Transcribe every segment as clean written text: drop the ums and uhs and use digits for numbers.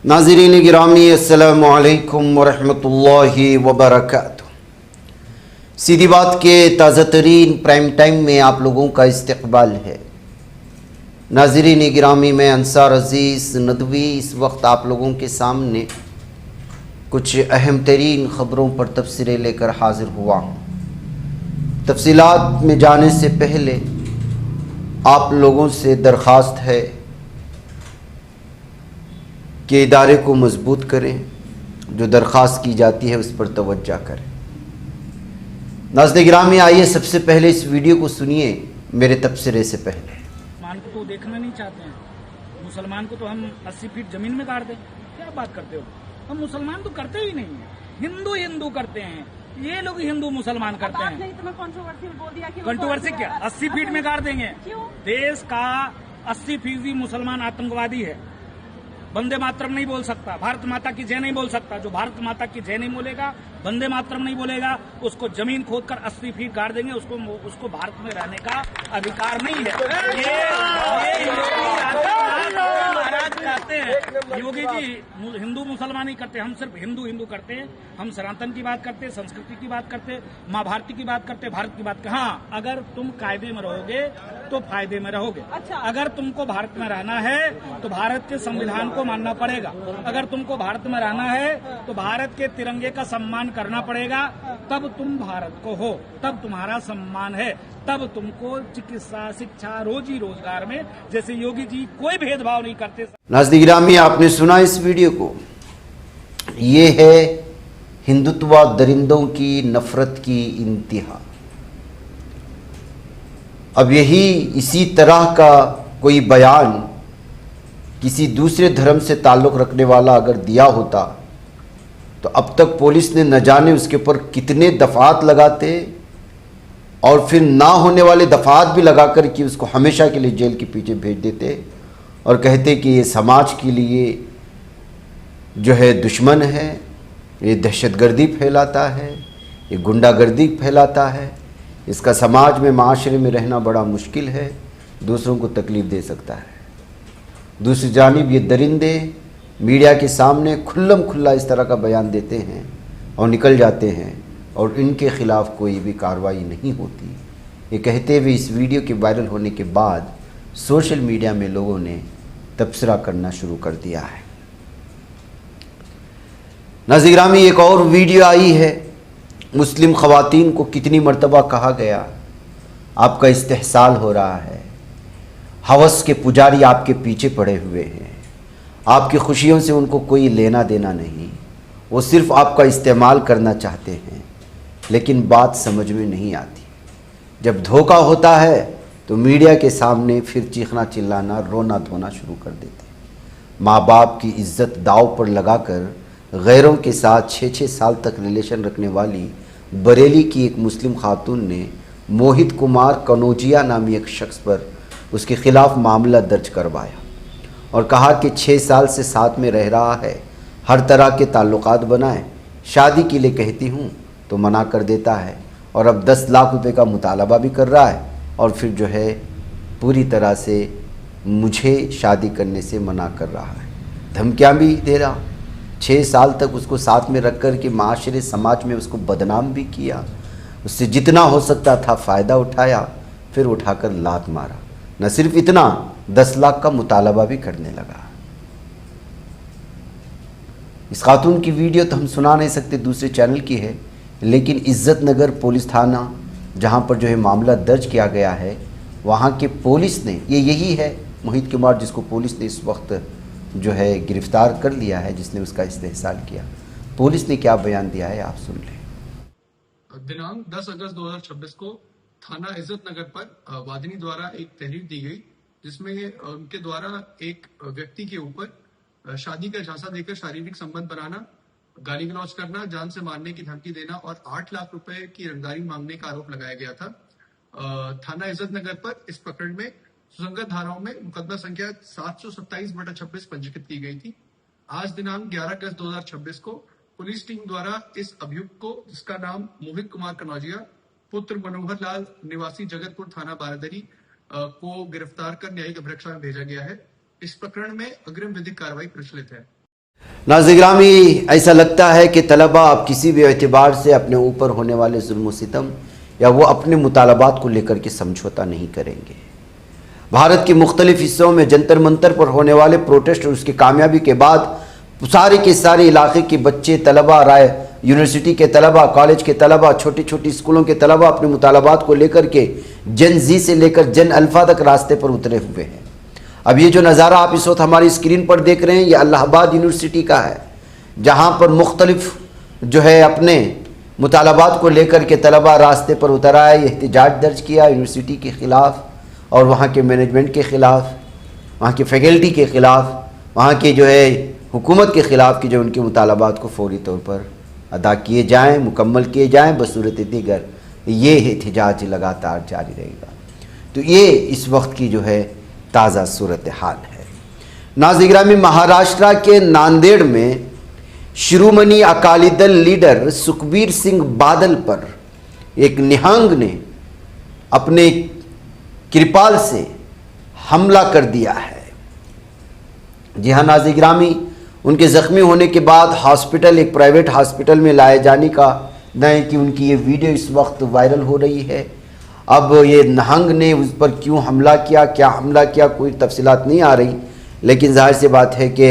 नाज़रीन गिरामी अस्सलामु अलैकुम वरहमतुल्लाहि वबरकातुह। सीधी बात के ताज़ा तरीन प्राइम टाइम में आप लोगों का इस्तकबाल है। नाज़रीन गिरामी में अंसार अज़ीज़ नदवी इस वक्त आप लोगों के सामने कुछ अहम तरीन ख़बरों पर तफसीरें लेकर हाज़िर हुआ हूँ। तफसीलात में जाने से पहले आप लोगों से दरख्वास्त है कि इदारे को मजबूत करें, जो दरख्वास्त की जाती है उस पर तवज्जो करें। नाज़रीन गिरामी आइए सबसे पहले इस वीडियो को सुनिए मेरे तबसरे से पहले। मुसलमान को तो देखना नहीं चाहते हैं, मुसलमान को तो हम 80 फीट जमीन में गाड़ दें। क्या बात करते हो? हम मुसलमान तो करते ही नहीं है, हिंदू हिंदू करते हैं। ये लोग हिंदू मुसलमान करते हैं। कंट्रोवर्सी क्या? 80 फीट में गाड़ देंगे? देश का 80% मुसलमान आतंकवादी है। वंदे मातरम नहीं बोल सकता, भारत माता की जय नहीं बोल सकता। जो भारत माता की जय नहीं बोलेगा, वंदे मातरम नहीं बोलेगा, उसको जमीन खोदकर 80 फीट गाड़ देंगे। उसको भारत में रहने का अधिकार नहीं है। ये महाराज कहते हैं योगी जी हिंदू मुसलमान ही करते, हम सिर्फ हिंदू हिंदू करते हैं। हम सनातन की बात करते, संस्कृति की बात करते, माँ भारती की बात करते, भारत की बात करते। हाँ, अगर तुम कायदे में रहोगे तो फायदे में रहोगे। अच्छा। अगर तुमको भारत में रहना है तो भारत के संविधान को मानना पड़ेगा। अगर तुमको भारत में रहना है तो भारत के तिरंगे का सम्मान करना पड़ेगा। तब तुम भारत को हो, तब तुम्हारा सम्मान है, तब तुमको चिकित्सा, शिक्षा, रोजी रोजगार में जैसे योगी जी कोई भेदभाव नहीं करते। नाज़रीन गिरामी आपने सुना इस वीडियो को, ये है हिंदुत्व दरिंदों की नफरत की इंतहा। अब यही इसी तरह का कोई बयान किसी दूसरे धर्म से ताल्लुक़ रखने वाला अगर दिया होता तो अब तक पुलिस ने न जाने उसके ऊपर कितने दफ़ात लगाते और फिर ना होने वाले दफ़ात भी लगाकर कि उसको हमेशा के लिए जेल के पीछे भेज देते और कहते कि ये समाज के लिए जो है दुश्मन है, ये दहशतगर्दी फैलाता है, ये गुंडागर्दी फैलाता है, इसका समाज में माशरे में रहना बड़ा मुश्किल है, दूसरों को तकलीफ़ दे सकता है। दूसरी जानिब ये दरिंदे मीडिया के सामने खुल्लम खुल्ला इस तरह का बयान देते हैं और निकल जाते हैं और इनके ख़िलाफ़ कोई भी कार्रवाई नहीं होती। ये कहते हुए इस वीडियो के वायरल होने के बाद सोशल मीडिया में लोगों ने तबसरा करना शुरू कर दिया है। नाज़रीन गिरामी एक और वीडियो आई है, मुस्लिम ख़वातीन को कितनी मर्तबा कहा गया आपका इस्तेहसाल हो रहा है, हवस के पुजारी आपके पीछे पड़े हुए हैं, आपकी खुशियों से उनको कोई लेना देना नहीं, वो सिर्फ आपका इस्तेमाल करना चाहते हैं। लेकिन बात समझ में नहीं आती। जब धोखा होता है तो मीडिया के सामने फिर चीखना चिल्लाना रोना धोना शुरू कर देते। माँ बाप की इज्जत दाव पर लगाकर गैरों के साथ 6-6 साल तक रिलेशन रखने वाली बरेली की एक मुस्लिम खातून ने मोहित कुमार कनौजिया नामी एक शख्स पर उसके ख़िलाफ़ मामला दर्ज करवाया और कहा कि 6 साल से साथ में रह रहा है, हर तरह के ताल्लुकात बनाए, शादी के लिए कहती हूँ तो मना कर देता है और अब 10 लाख रुपए का मुतालबा भी कर रहा है और फिर जो है पूरी तरह से मुझे शादी करने से मना कर रहा है, धमकियाँ भी दे रहा। 6 साल तक उसको साथ में रख कर के माशरे समाज में उसको बदनाम भी किया, उससे जितना हो सकता था फ़ायदा उठाया, फिर उठाकर लात मारा। न सिर्फ इतना, 10 लाख का मुतालबा भी करने लगा। इस खातून की वीडियो तो हम सुना नहीं सकते, दूसरे चैनल की है, लेकिन इज्जत नगर पुलिस थाना जहां पर जो है मामला दर्ज किया गया है, वहां के पुलिस ने यही है मोहित कुमार जिसको पुलिस ने इस वक्त जो है गिरफ्तार कर लिया है, जिसने उसका इस्तेहसाल किया। पुलिस ने क्या बयान दिया है आप सुन लें। दिनांक 10 अगस्त 2026 को थाना इज्जत नगर पर वादिनी द्वारा एक तहरीर दी गई, जिसमें उनके द्वारा एक व्यक्ति के ऊपर शादी का झांसा देकर शारीरिक संबंध बनाना, गाली गलौज करना, जान से मारने की धमकी देना और 8 लाख रुपए की रंगदारी मांगने का आरोप लगाया गया था। थाना इज्जत नगर पर इस प्रकरण में सुसंगत धाराओं में मुकदमा संख्या 727/26 पंजीकृत की गई थी। आज दिनांक 11 अगस्त 2026 को पुलिस टीम द्वारा इस अभियुक्त को, जिसका नाम मोहित कुमार कनौजिया पुत्र मनोहर लाल निवासी जगतपुर थाना बारादरी को गिरफ्तार कर न्यायिक अभिरक्षा में भेजा गया है। इस प्रकरण में अग्रिम विधिक कार्रवाई प्रचलित है। नाज़िर-ए-गिरामी, ऐसा लगता है कि तलबा अब किसी भी एतबार से अपने ऊपर होने वाले जुल्म सितम या वो अपने मुतालबात को लेकर के समझौता नहीं करेंगे। भारत के मुख्तलिफ हिस्सों में जंतर मंतर पर होने वाले प्रोटेस्ट और उसकी कामयाबी के बाद सारे के सारे इलाके के बच्चे, तलबा, यूनिवर्सिटी के तलबा, कॉलेज के तलबा, छोटी छोटी स्कूलों के तलबा अपने मुतालबात को लेकर के जन जी से लेकर जन अल्फा तक रास्ते पर उतरे हुए हैं। अब ये जो नज़ारा आप इस वक्त हमारी स्क्रीन पर देख रहे हैं, ये इलाहाबाद यूनिवर्सिटी का है, जहाँ पर मुख्तलिफ जो है अपने मुतालबात को लेकर के तलबा रास्ते पर उतर आए, एहतिजाज दर्ज किया यूनिवर्सिटी के ख़िलाफ़ और वहाँ के मैनेजमेंट के ख़िलाफ़, वहाँ के फैकल्टी के ख़िलाफ़, वहाँ के जो है हुकूमत के ख़िलाफ़ कि जो उनके मुतालबात को फौरी तौर पर अदा किए जाएँ, मुकम्मल किए जाएँ। बसूरत दीगर ये एहतिजाज लगातार जारी रहेगा। तो ये इस वक्त की जो है ताज़ा सूरत हाल है। नाज़िर-ए-गिरामी, महाराष्ट्र के नांदेड़ में शिरोमणि अकाली दल लीडर सुखबीर सिंह बादल पर एक निहंग ने अपने कृपाल से हमला कर दिया है। जी हाँ नाज़िर-ए-गिरामी, उनके ज़ख्मी होने के बाद हॉस्पिटल, एक प्राइवेट हॉस्पिटल में लाए जाने का नहीं कि उनकी ये वीडियो इस वक्त वायरल हो रही है। अब ये नहंग ने उस पर क्यों हमला किया, क्या हमला किया, कोई तफसीलात नहीं आ रही, लेकिन जाहिर सी बात है कि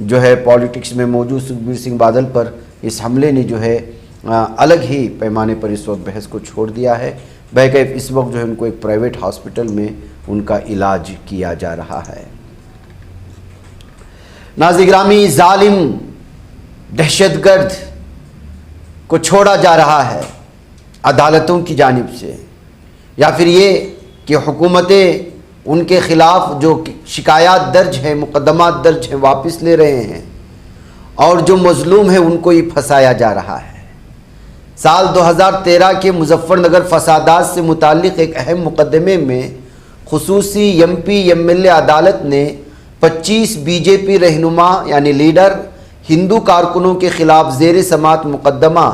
जो है पॉलिटिक्स में मौजूद सुखबीर सिंह बादल पर इस हमले ने जो है अलग ही पैमाने पर इस वक्त बहस को छोड़ दिया है। बहरकैफ इस वक्त जो है उनको एक प्राइवेट हॉस्पिटल में उनका इलाज किया जा रहा है। नाज़िर-ए-गिरामी, जालिम दहशतगर्द को छोड़ा जा रहा है अदालतों की जानिब से, या फिर ये कि हुकूमतें उनके ख़िलाफ़ जो शिकायत दर्ज हैं, मुकदमात दर्ज हैं, वापस ले रहे हैं और जो मज़लूम है उनको ही फंसाया जा रहा है। साल 2013 के मुजफ्फरनगर फसादात से मुताल्लिक़ एक अहम मुकदमे में खुसूसी MP-MLA अदालत ने 25 बीजेपी रहनुमा यानी लीडर हिंदू कारकुनों के ख़िलाफ़ ज़ेर समात मुकदमा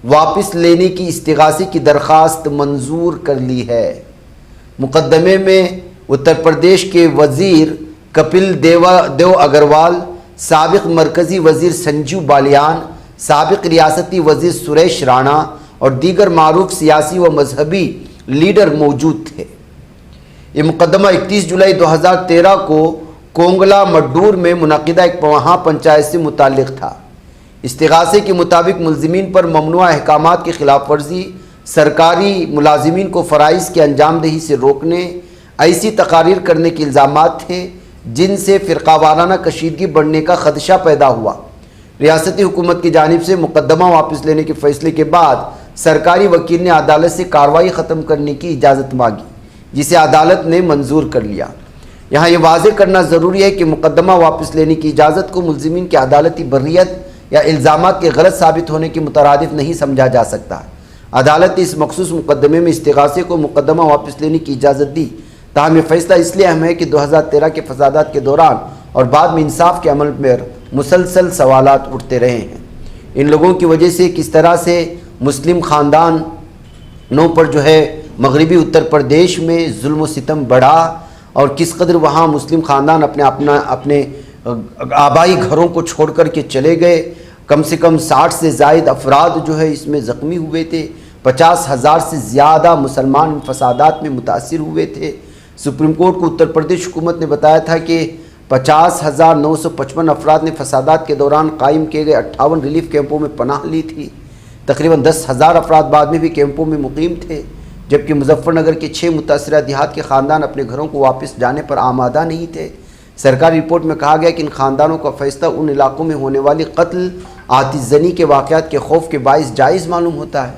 वापस लेने की इस्तिगासे की दरख्वास्त मंजूर कर ली है। मुकदमे में उत्तर प्रदेश के वज़ीर कपिल देव अग्रवाल, साबिक़ मरकज़ी वज़ीर संजीव बालियान, साबिक़ रियासती वज़ीर सुरेश राणा और दीगर मारूफ सियासी व मजहबी लीडर मौजूद थे। ये मुकदमा 31 जुलाई 2013 को कोंगला मड्डूर में मुनक़िदा एक महापंचायत से मुताल्लिक़ था। इस्तिगासे के मुताबिक मुल्ज़िमीन पर ममनुआ अहकामात की खिलाफ वर्जी, सरकारी मुलाजिमीन को फ़राइज़ की अंजामदही से रोकने, ऐसी तकारीर करने के इल्ज़ामात थे जिनसे फ़िरक़ावाराना कशीदगी बढ़ने का ख़दशा पैदा हुआ। रियासती हुकूमत की जानिब से मुकदमा वापस लेने के फ़ैसले के बाद सरकारी वकील ने अदालत से कार्रवाई ख़त्म करने की इजाज़त मांगी, जिसे अदालत ने मंजूर कर लिया। यहाँ ये वाज़ेह करना ज़रूरी है कि मुकदमा वापस लेने की इजाज़त को मुल्ज़िमीन की अदालती बर्रियत या इल्ज़ामात के गलत साबित होने के मुतरादिफ नहीं समझा जा सकता। अदालत ने इस मखसूस मुकदमे में इस्तिगासे को मुकदमा वापस लेने की इजाज़त दी। ताहम यह फ़ैसला इसलिए अहम है कि 2013 के फसादात के दौरान और बाद में इंसाफ के अमल में मुसलसल सवालात उठते रहे हैं। इन लोगों की वजह से किस तरह से मुस्लिम ख़ानदानों पर जो है मगरबी उत्तर प्रदेश में जुल्म सितम बढ़ा और किस कदर वहाँ मुस्लिम ख़ानदान अपने आबाई घरों को छोड़ कर के चले गए। कम से कम 60 से ज़ायद अफराद जो है इसमें ज़ख्मी हुए थे। 50,000 से ज़्यादा मुसलमान फसादात में मुतासिर हुए थे। सुप्रीम कोर्ट को उत्तर प्रदेश हुकूमत ने बताया था कि 50,955 अफराद ने फसादात के दौरान कायम किए गए 58 रिलीफ कैंपों में पनाह ली थी। तकरीबन 10,000 अफराद बाद में भी कैंपों में मुकीम थे, जबकि मुजफ्फरनगर के 6 मुतासरा देहात के ख़ानदान अपने घरों को वापस जाने पर आमादा नहीं थे। सरकारी रिपोर्ट में कहा गया कि इन ख़ानदानों का फ़ैसला उन इलाकों में होने वाली कत्ल, आतिशज़नी के वाक़यात के खौफ के बाइस जायज़ मालूम होता है।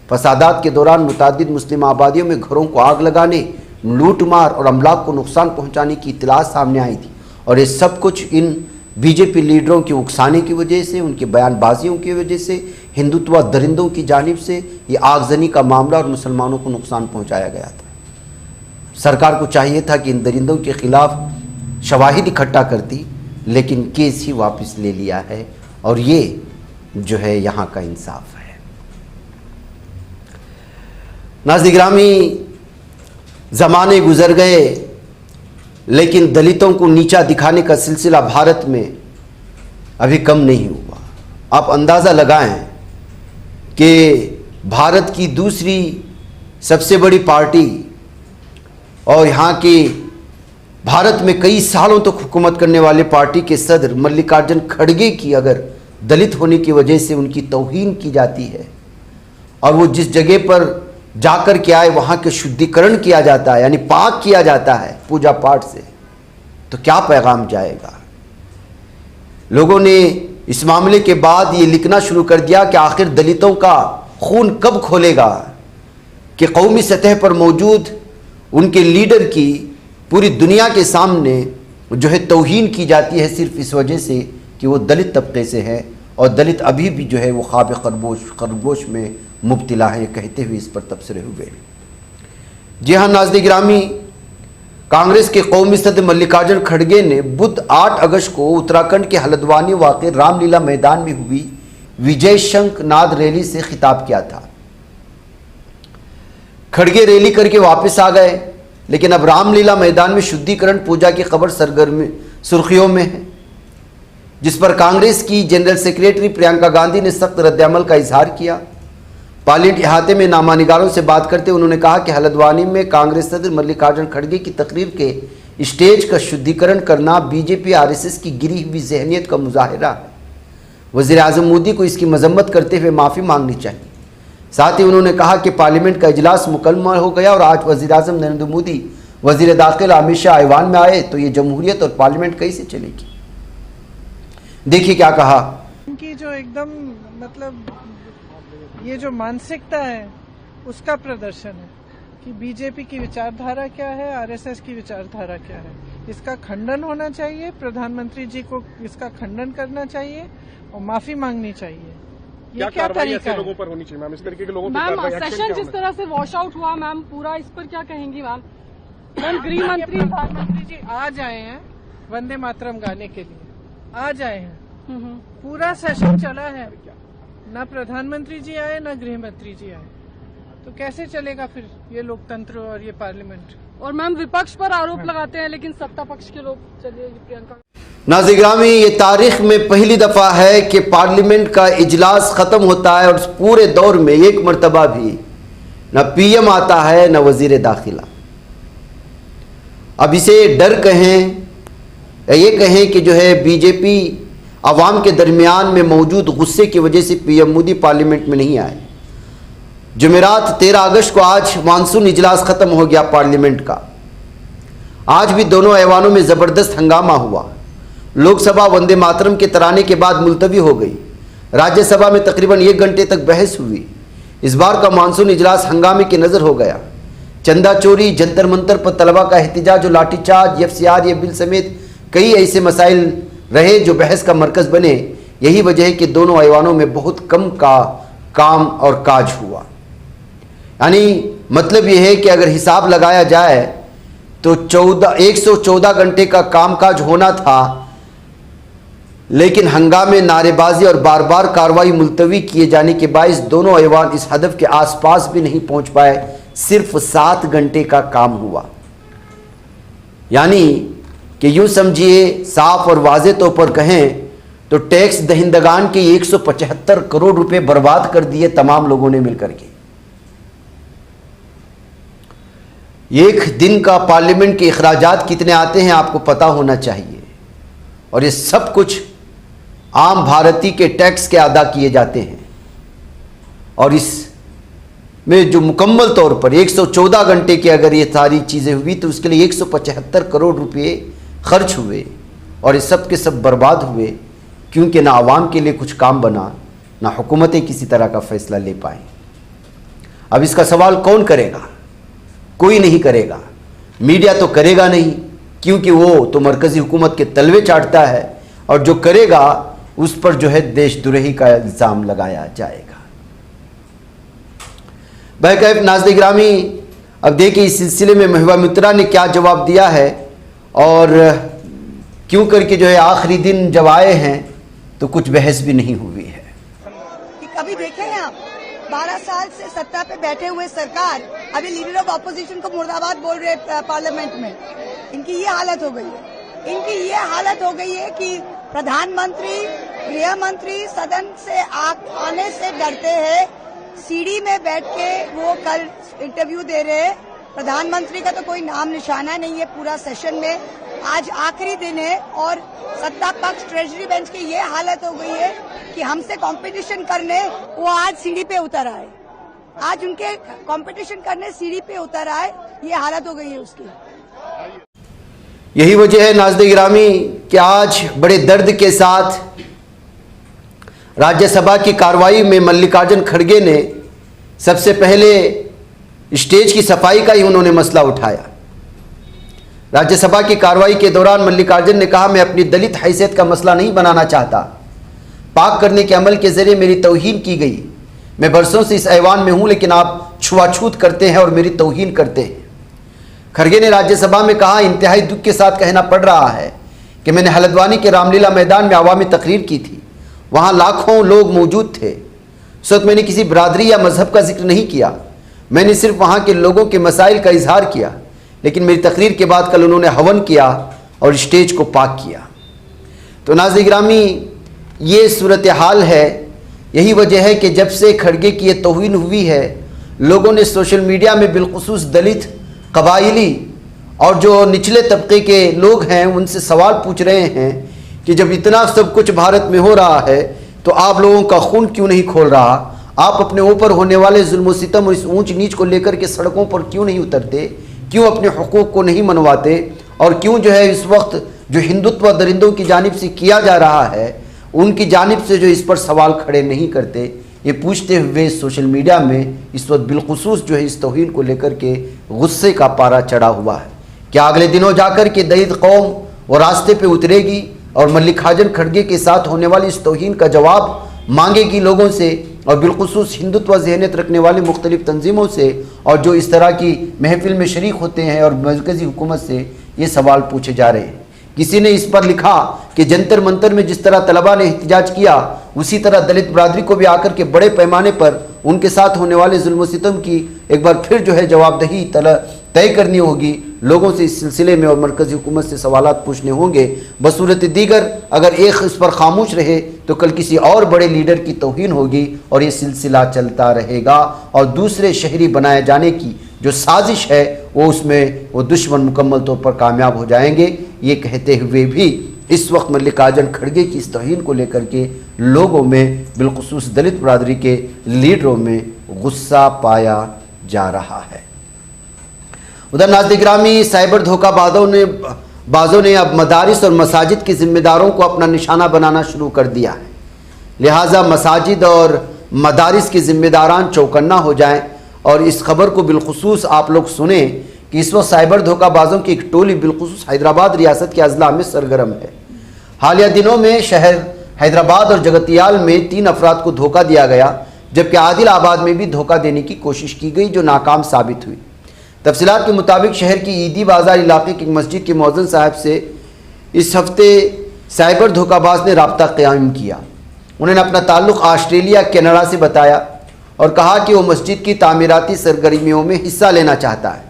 फसादात के दौरान मुतादिद मुस्लिम आबादियों में घरों को आग लगाने, लूट मार और अमलाक को नुकसान पहुँचाने की इत्तला सामने आई थी, और ये सब कुछ इन बीजेपी लीडरों के उकसाने की वजह से, उनके बयानबाजियों की वजह से, हिंदुत्व दरिंदों की जानिब से ये आगजनी का मामला और मुसलमानों को नुकसान पहुँचाया गया था। सरकार को चाहिए था कि इन दरिंदों के ख़िलाफ़ शवाहिद इकट्ठा करती, लेकिन केस ही वापस ले लिया है, और ये जो है यहाँ का इंसाफ है। नाज़िर-ए-गिरामी, ज़माने गुज़र गए, लेकिन दलितों को नीचा दिखाने का सिलसिला भारत में अभी कम नहीं हुआ। आप अंदाज़ा लगाएं कि भारत की दूसरी सबसे बड़ी पार्टी और यहाँ की भारत में कई सालों तक हुकूमत करने वाले पार्टी के सदर मल्लिकार्जुन खड़गे की अगर दलित होने की वजह से उनकी तौहीन की जाती है और वो जिस जगह पर जाकर के आए वहाँ के शुद्धिकरण किया जाता है, यानी पाक किया जाता है पूजा पाठ से, तो क्या पैगाम जाएगा। लोगों ने इस मामले के बाद ये लिखना शुरू कर दिया कि आखिर दलितों का खून कब खोलेगा कि कौमी सतह पर मौजूद उनके लीडर की पूरी दुनिया के सामने जो है तौहीन की जाती है सिर्फ इस वजह से कि वो दलित तबके से है और दलित अभी भी जो है वो ख्वाब खरगोश में मुब्तला है, कहते हुए इस पर तबसरे हुए। जी हाँ नाज़रीन गिरामी, कांग्रेस के कौमी सदर मल्लिकार्जुन खड़गे ने बुध 8 अगस्त को उत्तराखंड के हल्द्वानी वाक़े रामलीला मैदान में हुई विजय शंखनाद रैली से खिताब किया था। खड़गे रैली करके वापस आ गए, लेकिन अब रामलीला मैदान में शुद्धिकरण पूजा की खबर सरगर्मी सुर्खियों में है, जिस पर कांग्रेस की जनरल सेक्रेटरी प्रियंका गांधी ने सख्त रद्दअमल का इजहार किया। पार्लियामेंट अहाते में नामानिगारों से बात करते उन्होंने कहा कि हल्द्वानी में कांग्रेस सदर मल्लिकार्जुन खड़गे की तकरीर के स्टेज का शुद्धिकरण करना बीजेपी आरएसएस की गिरी हुई जहनियत का मुजाहिरा है। वज़ीर आज़म मोदी को इसकी मजम्मत करते हुए माफ़ी मांगनी चाहिए। साथ ही उन्होंने कहा कि पार्लियामेंट का इजलास मुकम्मल हो गया और आज वज़ीर आज़म नरेंद्र मोदी वज़ीर दाखिला अमित शाह ऐवान में आए तो ये जमहूरियत और पार्लियामेंट कैसे चलेगी। देखिए क्या कहा। इनकी जो एकदम मतलब ये जो मानसिकता है उसका प्रदर्शन है कि बीजेपी की विचारधारा क्या है, आरएसएस की विचारधारा क्या है। इसका खंडन होना चाहिए, प्रधानमंत्री जी को इसका खंडन करना चाहिए और माफी मांगनी चाहिए। ये क्या तरीका है लोगों पर होनी चाहिए मैम, इस तरीके के लोगों मैम सेशन जिस तरह से वॉश आउट हुआ मैम पूरा, इस पर क्या कहेंगी मैम। गृह मंत्री प्रधानमंत्री जी आज आए हैं वंदे मातरम गाने के लिए, आज आए हैं, पूरा सेशन चला है, ना प्रधानमंत्री जी आए ना गृह मंत्री जी आए, तो कैसे चलेगा फिर ये लोकतंत्र और ये पार्लियामेंट। और मैम विपक्ष पर आरोप लगाते हैं लेकिन सत्ता पक्ष के लोग। चलिए प्रियंका। नाज़रीन गिरामी, ये तारीख में पहली दफा है कि पार्लियामेंट का इजलास खत्म होता है और पूरे दौर में एक मरतबा भी न पीएम आता है न वजीर दाखिला। अब इसे डर कहें या ये कहें कि जो है बीजेपी अवाम के दरमियान में मौजूद गुस्से की वजह से पीएम मोदी पार्लियामेंट में नहीं आए। जुमेरात 13 अगस्त को आज मानसून इजलास खत्म हो गया पार्लियामेंट का। आज भी दोनों ऐवानों में ज़बरदस्त हंगामा हुआ। लोकसभा वंदे मातरम के तराने के बाद मुलतवी हो गई। राज्यसभा में तकरीबन 1 घंटे तक बहस हुई। इस बार का मानसून इजलास हंगामे की नज़र हो गया। चंदा चोरी, जंतर मंतर पर तलबा का एहतजाज और लाठीचार्ज, एफसीआर ये बिल समेत कई ऐसे मसाइल रहे जो बहस का मरकज़ बने। यही वजह है कि दोनों ऐवानों में बहुत कम का काम और काज हुआ। यानी मतलब यह है कि अगर हिसाब लगाया जाए तो 114 घंटे का कामकाज होना था, लेकिन हंगामे, नारेबाजी और बार बार कार्रवाई मुलतवी किए जाने के बायस दोनों ऐवान इस हदफ के आसपास भी नहीं पहुंच पाए। सिर्फ 7 घंटे का काम हुआ। यानी कि यूं समझिए, साफ और वाज़े तौर पर कहें तो टैक्स दहिंदगान के 175 करोड़ रुपए बर्बाद कर दिए तमाम लोगों ने मिलकर के। एक दिन का पार्लियामेंट के अखराजात कितने आते हैं आपको पता होना चाहिए, और ये सब कुछ आम भारतीय के टैक्स के अदा किए जाते हैं। और इसमें जो मुकम्मल तौर पर 114 घंटे की अगर ये सारी चीज़ें हुई तो उसके लिए 175 करोड़ रुपए खर्च हुए और ये सब के सब बर्बाद हुए, क्योंकि ना आवाम के लिए कुछ काम बना, ना हुकूमतें किसी तरह का फैसला ले पाएँ। अब इसका सवाल कौन करेगा? कोई नहीं करेगा। मीडिया तो करेगा नहीं, क्योंकि वो तो मरकज़ी हुकूमत के तलवे चाटता है, और जो करेगा उस पर जो है देशद्रोही का इल्ज़ाम लगाया जाएगा। बहरकैफ नाज़रीन गिरामी, अब देखिए इस सिलसिले में महबूबा मुफ्ती ने क्या जवाब दिया है, और क्यों करके जो है आखिरी दिन जब आए हैं तो कुछ बहस भी नहीं हुई है। कि कभी देखे हैं आप 12 साल से सत्ता पे बैठे हुए सरकार अभी लीडर ऑफ ऑपोजिशन को मुर्दाबाद बोल रहे पार्लियामेंट में। इनकी ये हालत हो गई है। इनकी ये हालत हो गई है कि प्रधानमंत्री गृह मंत्री सदन से आने से डरते हैं, सीढ़ी में बैठ के वो कल इंटरव्यू दे रहे हैं। प्रधानमंत्री का तो कोई नाम निशाना नहीं है पूरा सेशन में। आज आखिरी दिन है और सत्ता पक्ष ट्रेजरी बेंच की ये हालत हो गई है कि हमसे कंपटीशन करने वो आज सीढ़ी पे उतर आए। आज उनके कंपटीशन करने सीढ़ी पे उतर आए, ये हालत हो गई है उसकी। यही वजह है नाज़रीन गिरामी कि आज बड़े दर्द के साथ राज्यसभा की कार्रवाई में मल्लिकार्जुन खड़गे ने सबसे पहले स्टेज की सफाई का ही उन्होंने मसला उठाया। राज्यसभा की कार्रवाई के दौरान मल्लिकार्जुन ने कहा, मैं अपनी दलित हैसियत का मसला नहीं बनाना चाहता। पाक करने के अमल के जरिए मेरी तौहीन की गई। मैं बरसों से इस ऐवान में हूं, लेकिन आप छुआछूत करते हैं और मेरी तौहीन करते हैं। खड़गे ने राज्यसभा में कहा, इंतहाई दुख के साथ कहना पड़ रहा है कि मैंने हल्द्वानी के रामलीला मैदान में अवामी तकरीर की थी। वहाँ लाखों लोग मौजूद थे। उस वक्त मैंने किसी बरादरी या मजहब का जिक्र नहीं किया। मैंने सिर्फ वहाँ के लोगों के मसाइल का इजहार किया। लेकिन मेरी तकरीर के बाद कल उन्होंने हवन किया और स्टेज को पाक किया। तो नाज़रीन गिरामी, ये सूरत हाल है। यही वजह है कि जब से खड़गे की ये तौहीन हुई है, लोगों ने सोशल मीडिया में बिलखुसूस दलित, कबाइली और जो निचले तबके के लोग हैं उनसे सवाल पूछ रहे हैं कि जब इतना सब कुछ भारत में हो रहा है तो आप लोगों का खून क्यों नहीं खोल रहा? आप अपने ऊपर होने वाले जुल्म सितम और इस ऊंच नीच को लेकर के सड़कों पर क्यों नहीं उतरते? क्यों अपने हुकूक को नहीं मनवाते? और क्यों जो है इस वक्त जो हिंदुत्व दरिंदों की जानिब से किया जा रहा है उनकी जानिब से जो इस पर सवाल खड़े नहीं करते? ये पूछते हुए सोशल मीडिया में इस वक्त बिलखुसूस जो है इस तौहीन को लेकर के गुस्से का पारा चढ़ा हुआ है। क्या अगले दिनों जाकर के दलित कौम वो रास्ते पे उतरेगी और मल्लिकार्जुन खड़गे के साथ होने वाली इस तौहीन का जवाब मांगेगी लोगों से और बिलखुसूस हिंदुत्व ज़हनियत रखने वाली मुख्तलिफ तंजीमों से और जो इस तरह की महफिल में शरीक होते हैं और मरकज़ी हुकूमत से ये सवाल पूछे जा रहे हैं। किसी ने इस पर लिखा कि जंतर मंतर में जिस तरह तलबा ने एहतजाज किया उसी तरह दलित बरादरी को भी आकर के बड़े पैमाने पर उनके साथ होने वाले जुल्म सितम की एक बार फिर जो है जवाबदही तय करनी होगी। लोगों से इस सिलसिले में और मरकज़ी हुकूमत से सवालात पूछने होंगे। बसूरत दीगर अगर एक इस पर खामोश रहे तो कल किसी और बड़े लीडर की तौहीन होगी और ये सिलसिला चलता रहेगा और दूसरे शहरी बनाए जाने की जो साजिश है वो उसमें वो दुश्मन मुकम्मल तौर पर कामयाब हो जाएंगे। ये कहते हुए भी इस वक्त मल्लिकार्जुन खड़गे की इस तौहीन को लेकर के लोगों में बिलखुसूस दलित बरादरी के लीडरों में गुस्सा पाया जा रहा है। उधर नाज़रीन गिरामी, साइबर धोखाबाजों ने अब मदारिस और मसाजिद के ज़िम्मेदारों को अपना निशाना बनाना शुरू कर दिया है। लिहाजा मसाजिद और मदारिस के ज़िम्मेदारान चौकन्ना हो जाएं और इस खबर को बिलखुसूस आप लोग सुने कि इस वक्त साइबर धोखाबाजों की एक टोली बिलखुसूस हैदराबाद रियासत के अजला में सरगर्म है। हालिया दिनों में शहर हैदराबाद और जगतियाल में 3 अफराद को धोखा दिया गया, जबकि आदिलाबाद में भी धोखा देने की कोशिश की गई जो नाकाम साबित हुई। तफसीलात के मुताबिक शहर की ईदी बाज़ार इलाके की मस्जिद के मौज़िन साहब से इस हफ्ते साइबर धोखाबाज ने रब्ता क़याम किया। उन्होंने अपना ताल्लुक़ ऑस्ट्रेलिया कनाडा से बताया और कहा कि वो मस्जिद की तामीराती सरगर्मियों में हिस्सा लेना चाहता है।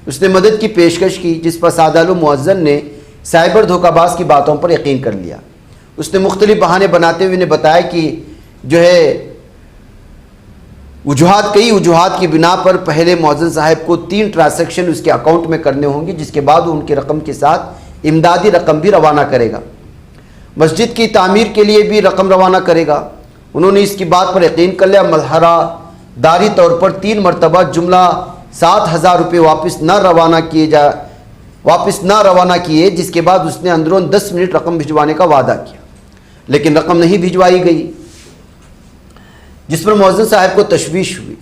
उसने मदद की पेशकश की, जिस पर सादालु मुअज्जन ने साइबर धोखाबाज की बातों पर यकीन कर लिया। उसने मुख्तलिफ बहाने बनाते हुए ने बताया कि जो है कई वजूहात की बिना पर पहले मुअज्जिन साहब को 3 ट्रांसैक्शन उसके अकाउंट में करने होंगे, जिसके बाद वो उनके रकम के साथ इमदादी रकम भी रवाना करेगा। मस्जिद की तामीर के लिए भी रकम रवाना करेगा। उन्होंने इसकी बात पर यकीन कर लिया। मल्हरादारी तौर पर 3 मरतबा जुमला 7,000 रुपये वापस न रवाना किए, जिसके बाद उसने अंदरों 10 मिनट रकम भिजवाने का वादा किया, लेकिन रकम नहीं भिजवाई गई, जिस पर मुअज्जिन साहब को तशवीश हुई।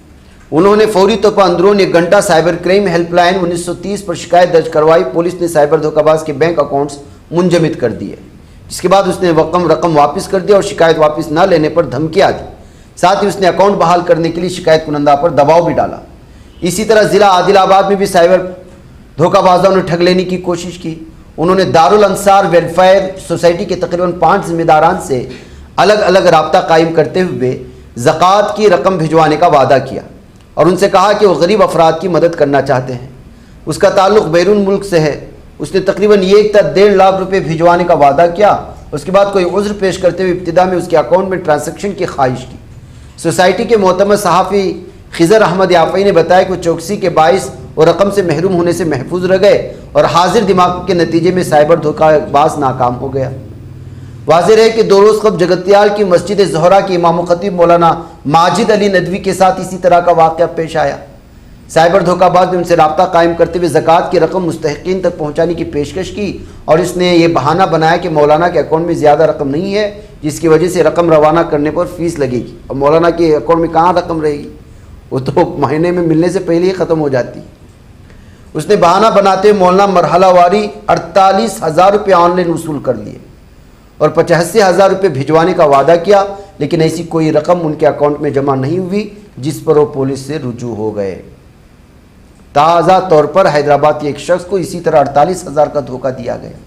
उन्होंने फौरी तौर पर अंदरून 1 घंटा साइबर क्राइम हेल्पलाइन 1930 पर शिकायत दर्ज करवाई। पुलिस ने साइबर धोखाबाज के बैंक अकाउंट्स मुंजमद कर दिए, जिसके बाद उसने रकम वापस कर दिया और शिकायत वापस न लेने पर धमकियाँ दी। साथ ही उसने अकाउंट बहाल करने के लिए शिकायत कुनंदा पर दबाव भी डाला। इसी तरह ज़िला आदिलाबाद में भी साइबर धोखाबाजों ने ठग लेने की कोशिश की। उन्होंने दारुल अंसार वेलफेयर सोसाइटी के तकरीबन 5 जिम्मेदारान से अलग अलग राब्ता कायम करते हुए ज़कात की रकम भिजवाने का वादा किया और उनसे कहा कि वो गरीब अफराद की मदद करना चाहते हैं। उसका ताल्लुक़ बैरून मुल्क से है। उसने तकरीबन 1.5 लाख रुपये भिजवाने का वादा किया उसके बाद कोई उज़्र पेश करते हुए इब्तिदा में उसके अकाउंट में ट्रांजैक्शन की ख्वाहिश की। सोसाइटी के मोहतरम सहाफ़ी खिज़र अहमद याफ़ई ने बताया कि वो चौकसी के बाइस और रकम से महरूम होने से महफूज रह गए और हाजिर दिमाग के नतीजे में साइबर धोखाबाज नाकाम हो गया। वाज़ेह है कि 2 रोज़ कब जगतियाल की मस्जिद ज़ोहरा के इमाम खतीब मौलाना माजिद अली नदवी के साथ इसी तरह का वाक़या पेश आया। साइबर धोखाबाज ने उनसे रब्ता कायम करते हुए ज़कात की रकम मुस्तहिकीन तक पहुँचाने की पेशकश की और इसने ये बहाना बनाया कि मौलाना के अकाउंट में ज़्यादा रकम नहीं है, जिसकी वजह से रकम रवाना करने पर फ़ीस लगेगी। और मौलाना के अकाउंट में कहाँ रकम रहेगी, वो तो महीने में मिलने से पहले ही ख़त्म हो जाती है। उसने बहाना बनाते हुए मौलाना मरहलावारी 48,000 रुपये ऑनलाइन वसूल कर लिए और 85,000 रुपये भिजवाने का वादा किया, लेकिन ऐसी कोई रकम उनके अकाउंट में जमा नहीं हुई, जिस पर वो पुलिस से रुजू हो गए। ताज़ा तौर पर हैदराबाद के एक शख्स को इसी तरह 48,000 का धोखा दिया गया।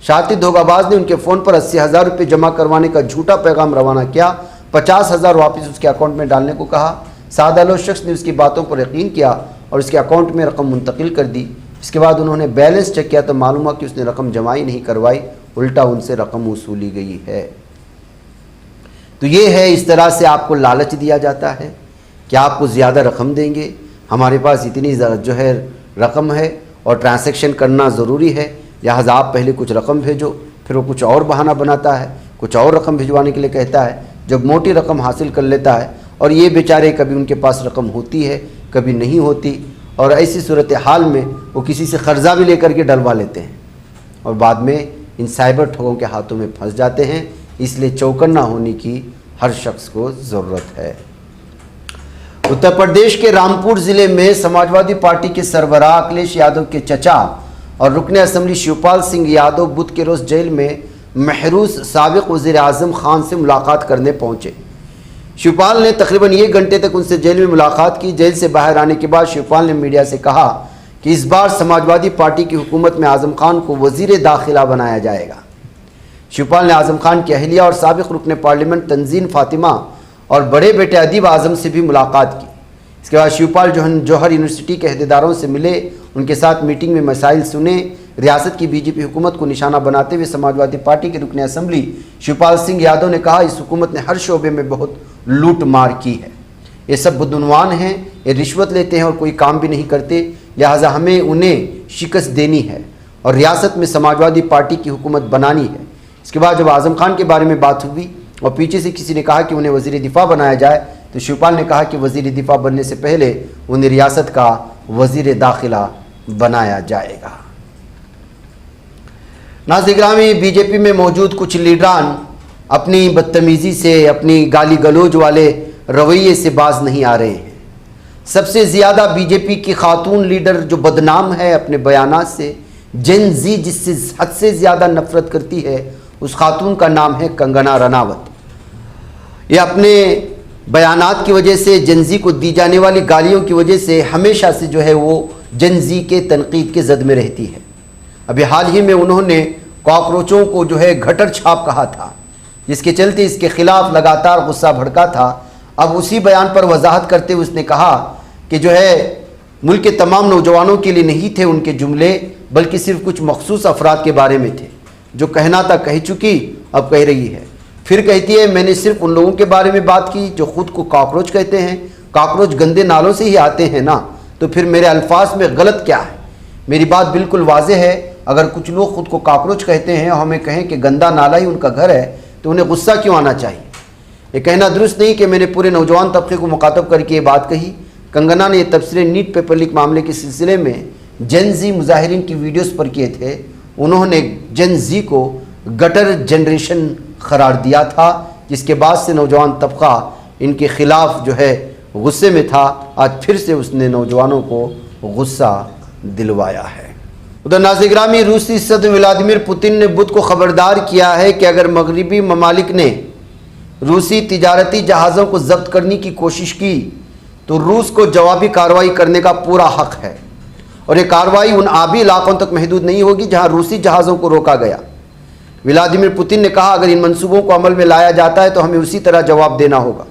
शातिर धोखाबाज ने उनके फ़ोन पर 80,000 रुपये जमा करवाने का झूठा पैगाम रवाना किया, 50,000 वापस उसके अकाउंट में डालने को कहा। सादालो शख्स ने उसकी बातों पर यकीन किया और उसके अकाउंट में रकम मुंतकिल कर दी। इसके बाद उन्होंने बैलेंस चेक किया तो मालूम हुआ कि उसने रकम जमा ही नहीं करवाई, उल्टा उनसे रकम वसूली गई है। तो ये है, इस तरह से आपको लालच दिया जाता है कि आपको ज़्यादा रकम देंगे, हमारे पास इतनी जो है रकम है और ट्रांसैक्शन करना ज़रूरी है, लिहाजा आप पहले कुछ रकम भेजो। फिर वो कुछ और बहाना बनाता है, कुछ और रकम भिजवाने के लिए कहता है। जब मोटी रकम हासिल कर लेता है और ये बेचारे कभी उनके पास रकम होती है कभी नहीं होती, और ऐसी सूरत हाल में वो किसी से कर्जा भी लेकर के डलवा लेते हैं और बाद में इन साइबर ठगों के हाथों में फंस जाते हैं। इसलिए चौकन्ना होने की हर शख्स को ज़रूरत है। उत्तर प्रदेश के रामपुर ज़िले में समाजवादी पार्टी के सरबराह अखिलेश यादव के चचा और रुकने असम्बली शिवपाल सिंह यादव बुध के रोज़ जेल में महरूस साबिक़ वज़ीर आज़म खान से मुलाकात करने पहुँचे। शिवपाल ने तकरीबन 1 घंटे तक उनसे जेल में मुलाकात की। जेल से बाहर आने के बाद शिवपाल ने मीडिया से कहा कि इस बार समाजवादी पार्टी की हुकूमत में आज़म खान को वज़ीर दाखिला बनाया जाएगा। शिवपाल ने आज़म खान की अहलिया और साबिक़ रुकने पार्लियामेंट तंजीन फातिमा और बड़े बेटे अदीब आज़म से भी मुलाकात की। इसके बाद शिवपाल जौहर यूनिवर्सिटी के अहदेदारों से मिले, उनके साथ मीटिंग में मसाइल सुने। रियासत की बीजेपी हुकूमत को निशाना बनाते हुए समाजवादी पार्टी के रुकने असम्बली शिवपाल सिंह यादव ने कहा, इस हुकूमत ने हर शोबे में बहुत लूट मार की है, ये सब बदनवान हैं, ये रिश्वत लेते हैं और कोई काम भी नहीं करते, लिहाजा हमें उन्हें शिकस्त देनी है और रियासत में समाजवादी पार्टी की हुकूमत बनानी है। इसके बाद जब आज़म खान के बारे में बात हुई और पीछे से किसी ने कहा कि उन्हें वज़ीर दिफा बनाया जाए, तो शिवपाल ने कहा कि वज़ीर दिफा बनने से पहले उन्हें रियासत का वज़ीर दाखिला बनाया जाएगा। नाज़िर-ए-गिरामी, बीजेपी में मौजूद कुछ लीडरान अपनी बदतमीज़ी से, अपनी गाली गलौज वाले रवैये से बाज नहीं आ रहे हैं। सबसे ज़्यादा बीजेपी की खातून लीडर जो बदनाम है अपने बयानात से, जेन जी जिससे हद से ज़्यादा नफरत करती है, उस खातून का नाम है कंगना रनावत। ये अपने बयानात की वजह से, जनजी को दी जाने वाली गालियों की वजह से हमेशा से जो है वो जनजी के तनकीद के जद में रहती है। अभी हाल ही में उन्होंने कॉकरोचों को जो है गटर छाप कहा था, जिसके चलते इसके खिलाफ लगातार गुस्सा भड़का था। अब उसी बयान पर वजाहत करते हुए उसने कहा कि जो है मुल्क के तमाम नौजवानों के लिए नहीं थे उनके जुमले, बल्कि सिर्फ कुछ मखसूस अफराद के बारे में थे। जो कहना था कह चुकी, अब कह रही है। फिर कहती है मैंने सिर्फ उन लोगों के बारे में बात की जो खुद को कॉकरोच कहते हैं। कॉकरोच गंदे नालों से ही आते हैं ना, तो फिर मेरे अल्फाज में गलत क्या है? मेरी बात बिल्कुल वाज़ेह है। अगर कुछ लोग खुद को कॉकरोच कहते हैं और हमें कहें कि गंदा नाला ही उनका घर है, तो उन्हें गुस्सा क्यों आना चाहिए? ये कहना दुरुस्त नहीं कि मैंने पूरे नौजवान तबके को मुखातब करके ये बात कही। कंगना ने ये तबसरे नीट पेपर लीक मामले के सिलसिले में जेन जी मुजाहिरीन की वीडियोस पर किए थे। उन्होंने जेन जी को गटर जनरेशन करार दिया था, जिसके बाद से नौजवान तबका इनके खिलाफ जो है गुस्से में था। आज फिर से उसने नौजवानों को गुस्सा दिलवाया है। उधर नाज़िर-ए-गिरामी, रूसी सदर व्लादिमीर पुतिन ने बुध को खबरदार किया है कि अगर मगरबी ममालिक ने रूसी तिजारती जहाज़ों को जब्त करने की कोशिश की तो रूस को जवाबी कार्रवाई करने का पूरा हक है, और ये कार्रवाई उन आबी इलाकों तक महदूद नहीं होगी जहां रूसी जहाज़ों को रोका गया। व्लादिमीर पुतिन ने कहा अगर इन मंसूबों को अमल में लाया जाता है तो हमें उसी तरह जवाब देना होगा।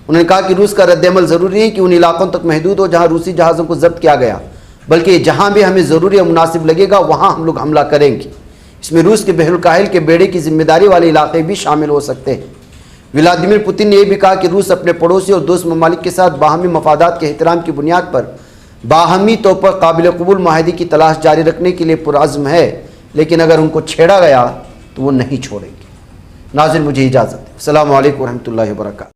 उन्होंने कहा कि रूस का रद्द-ए-अमल ज़रूरी नहीं कि उन इलाकों तक महदूद हो जहाँ रूसी जहाज़ों को जब्त किया गया, बल्कि जहाँ भी हमें ज़रूरी और मुनासिब लगेगा वहाँ हम लोग हमला करेंगे। इसमें रूस के बहरुल के बेड़े की जिम्मेदारी वाले इलाके भी शामिल हो सकते हैं। व्लादिमीर पुतिन ने यह भी कहा कि रूस अपने पड़ोसी और दोस्त ममालिक के साथ बाहमी मफादात के एहतराम की बुनियाद पर बाहमी तौर पर काबिल कबूल माहिदी की तलाश जारी रखने के लिए पुरअज़्म है, लेकिन अगर उनको छेड़ा गया तो वो नहीं छोड़ेंगे। नाज़रीन, मुझे इजाज़त है। अस्सलामु अलैकुम व रहमतुल्लाहि व बरकातहू।